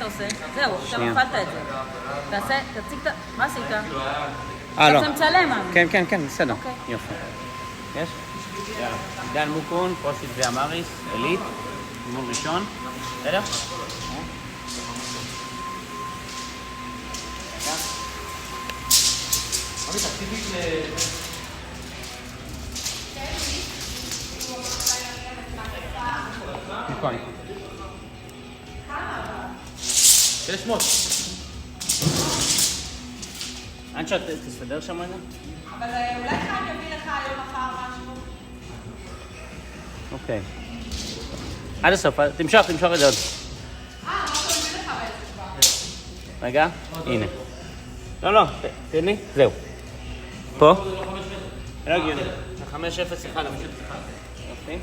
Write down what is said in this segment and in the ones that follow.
אתה עושה? זהו, עכשיו הפעלת את זה. תציג את... מה עשית? לא. אתה מצלם. כן, בסדר. יופי. יש? יאללה. עידן מוקון, פרוסיט ואמריס, אלית, אימון ראשון. בסדר? נכון. 600. אנשי, תסתדר שם רגע? אבל אולי חיים יביא לך היום מחר משהו? אוקיי. עד הסוף, תמשוך את זה עוד. מה אתה מביא לך בעצם כבר? רגע, הנה. לא, תן לי, זהו. פה? לא הגיוני. 5-0-1, 5-0-1. יופי.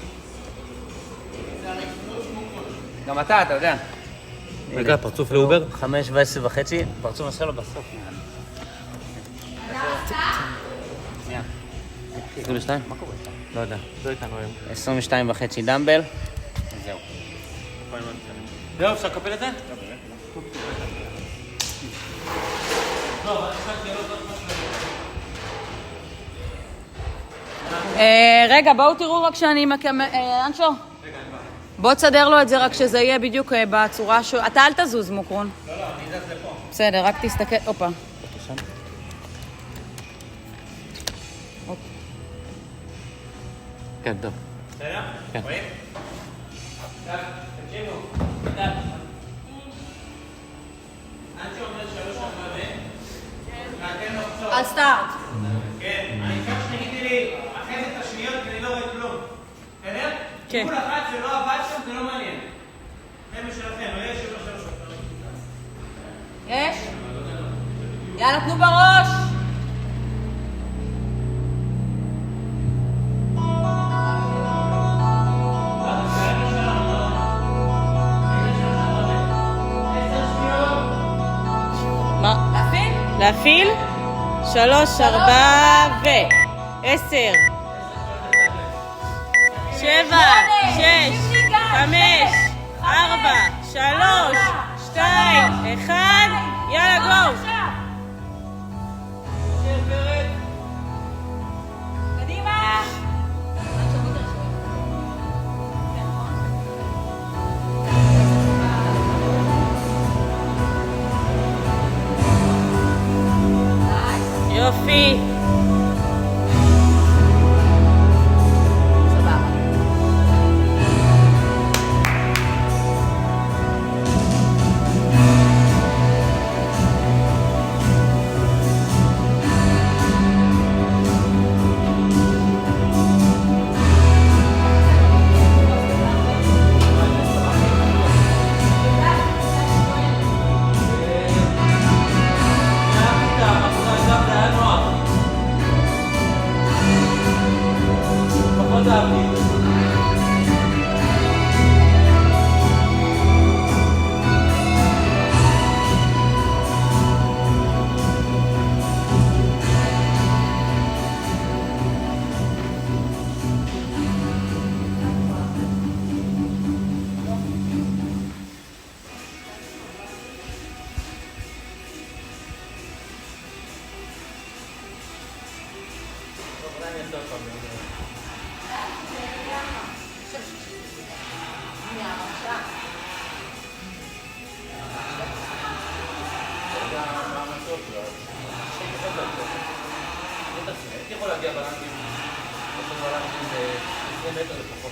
גם אתה יודע. רגע, פרצוף לאובר? 5:10:30, פרצוף עשה לו בסוף. שנייה. 22? מה קורה? לא יודע, לא איתנו היום. 22.5 דמבל. זהו. זהו, אפשר לקפל את זה? רגע, בואו תראו רק שאני... אנשו, בוא תסדר לו את זה רק שזה יהיה בדיוק בצורה אתה אל תזוז, מוקרון. לא, אני אזז לפה. בסדר, רק תסתכל, הופה. כן, טוב. בסדר? כן. רואים? תקשיבו. אנשי אומר 3-4 ואתם לחצות. על סטארט. כן, אני צריך שתגידי לי אחרי זה את השניות כי אני לא רואה כלום. בסדר? כן. כול אחת שלא עבד שם זה לא מעניין. זה משלכם, לא יש 3-3. יש? יאללה, תנו בראש. להפעיל? 3, 4 ו... 10 7 6 5 4 3 2 1 יאללה גו! קדימה! יופי! הייתי יכול להגיע בלנקים, ב-20 מטר לפחות.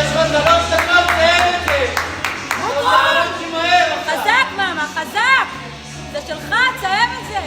יש לך 3 דקות, תאר את זה! חזק, מאמה, חזק! זה שלך, תאר את זה!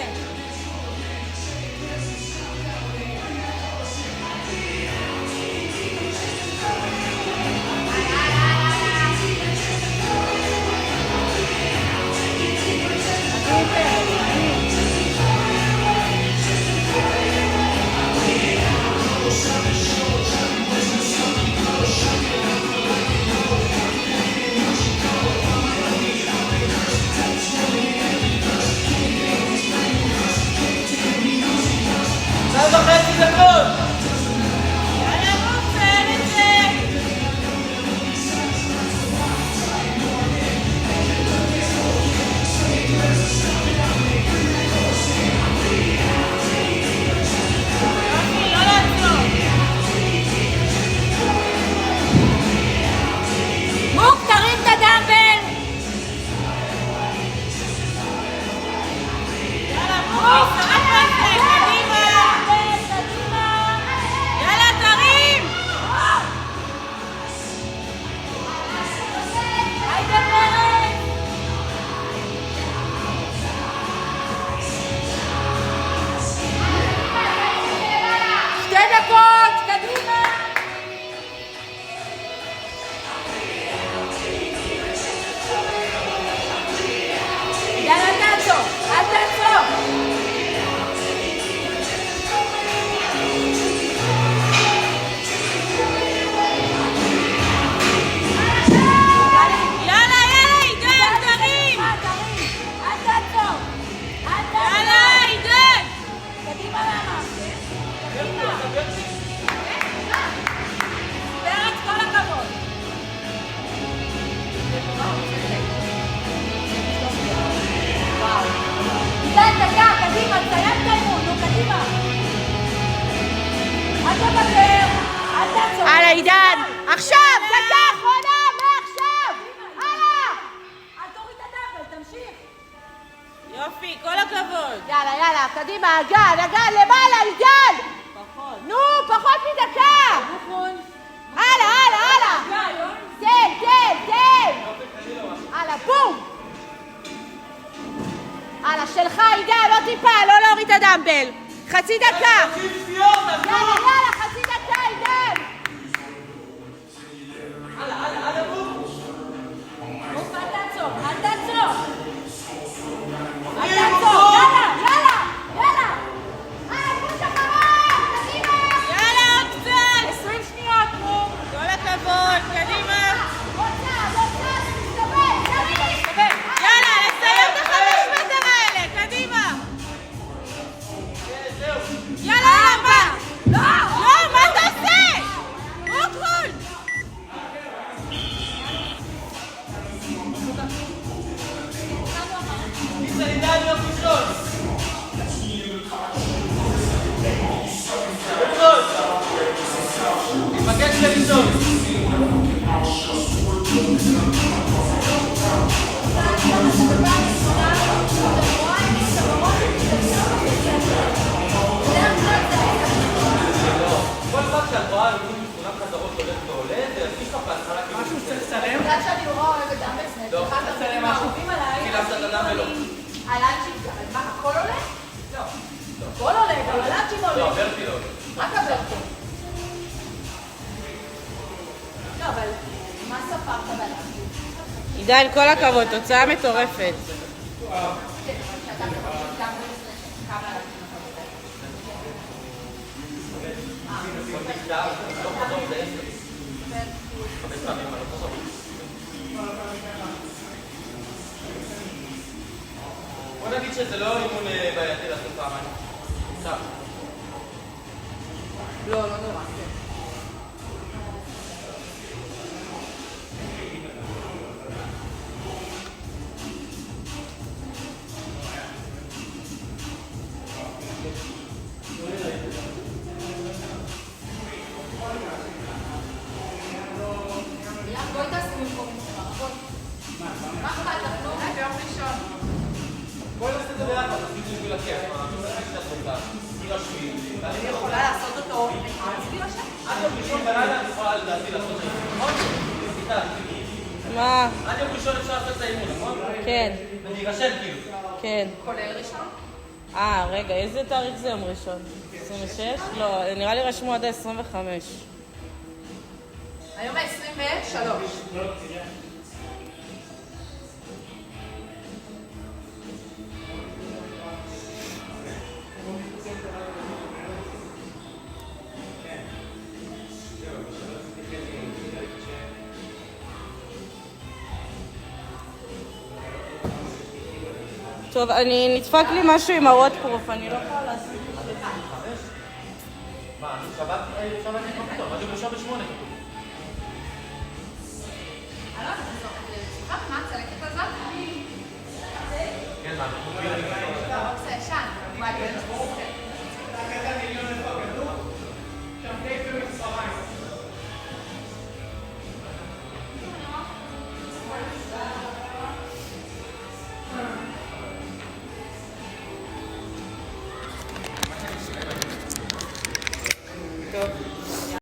עידן, עכשיו, דקה אחרונה, מעכשיו! הלאה! אל תוריד את הדאבל, תמשיך! יופי, כל הכבוד. יאללה, יאללה, קדימה, אגן, למעלה, עידן! פחות. נו, פחות מדקה! הלאה! תן! הלאה, בום! הלאה, שלך, עידן, לא טיפה, לא להוריד את הדמבל. חצי דקה! יאללה, חצי דקה, עידן! אל תעצור! יאללה! פוש אחרון! קדימה! יאללה, עוד קצת! 20 שניות, נו! כל הכבוד, קדימה! רוצה, תסתובב! יאללה, נסיים את 5 מטר האלה, קדימה! יאללה, 4! לא, מה אתה עושה? רוקול! מבקש ללישון. כל פעם שאת רואה עם תמונת חזרות הולך ועולה, זה ירגיש לך בהתחלה כאילו... משהו שצריך לצלם? בגלל שאני נורא אוהבת דמבלס, לא, צריך לצלם משהו. כאילו עשת אדם ולא. הלאנצ'ים, מה, הכל עולה? לא. הכל עולה, גם הלאנצ'ים עולה. לא, ברטי לא עולה. רק הברטי. לא, אבל מה ספרת בלאנצ'ים? עידן, כל הכבוד, תוצאה מטורפת. בוא נגיד שזה לא אימון בעייתי לעשות פעמיים. עכשיו. לא נורא. בואי נעשה את זה ביחד, תפקיד בשביל הכיף. אני יכולה לעשות אותו, תסביר השם? עד יום ראשון בלילה אני יכולה לדעתי לעשות את האימון, נכון? איתה. מה? עד יום ראשון אפשר לעשות את האימון, נכון? כן, ולהירשם כאילו. כן. כולל ראשון? רגע, איזה תאריך זה יום ראשון? 26? לא, נראה לי רשמו עד ה-25. היום ה-23. טוב, נדפק לי משהו עם הוואטפרוף, אני לא יכולה לעשות. מה, שבת? שבת אין מה פתאום, עד יום ראשון ב8 כתוב. סליחה, מה הצלקת הזאת? כן, מה? זה ישן. וואי, טוב.